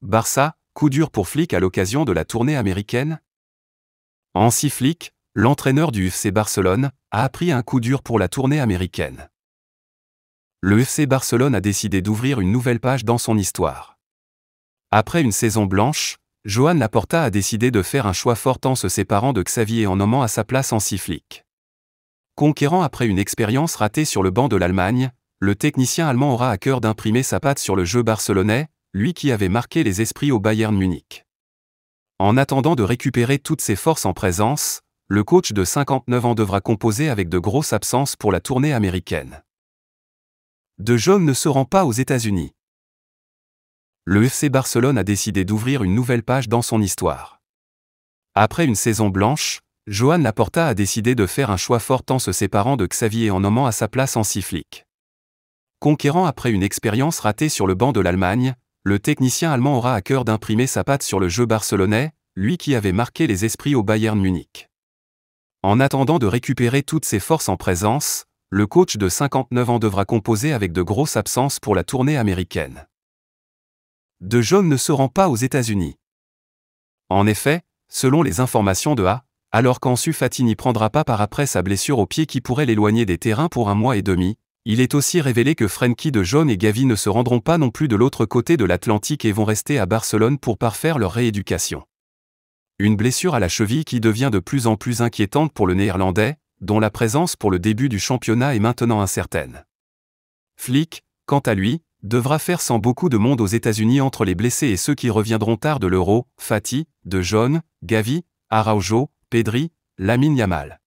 Barça, coup dur pour Flick à l'occasion de la tournée américaine? Hansi Flick, l'entraîneur du FC Barcelone, a appris un coup dur pour la tournée américaine. Le FC Barcelone a décidé d'ouvrir une nouvelle page dans son histoire. Après une saison blanche, Joan Laporta a décidé de faire un choix fort en se séparant de Xavi et en nommant à sa place Hansi Flick. Conquérant après une expérience ratée sur le banc de l'Allemagne, le technicien allemand aura à cœur d'imprimer sa patte sur le jeu barcelonais, lui qui avait marqué les esprits au Bayern Munich. En attendant de récupérer toutes ses forces en présence, le coach de 59 ans devra composer avec de grosses absences pour la tournée américaine. De Jong ne se rend pas aux États-Unis. Le FC Barcelone a décidé d'ouvrir une nouvelle page dans son histoire. Après une saison blanche, Joan Laporta a décidé de faire un choix fort en se séparant de Xavi et en nommant à sa place Hansi Flick. Conquérant après une expérience ratée sur le banc de l'Allemagne, le technicien allemand aura à cœur d'imprimer sa patte sur le jeu barcelonais, lui qui avait marqué les esprits au Bayern Munich. En attendant de récupérer toutes ses forces en présence, le coach de 59 ans devra composer avec de grosses absences pour la tournée américaine. De Jong ne se rend pas aux États-Unis. En effet, selon les informations de A, alors qu'Ansu Fati n'y prendra pas part après sa blessure au pied qui pourrait l'éloigner des terrains pour 1 mois et demi, il est aussi révélé que Frenkie de Jong et Gavi ne se rendront pas non plus de l'autre côté de l'Atlantique et vont rester à Barcelone pour parfaire leur rééducation. Une blessure à la cheville qui devient de plus en plus inquiétante pour le Néerlandais, dont la présence pour le début du championnat est maintenant incertaine. Flick, quant à lui, devra faire sans beaucoup de monde aux États-Unis entre les blessés et ceux qui reviendront tard de l'Euro, Fati, de Jong, Gavi, Araujo, Pedri, Lamine Yamal.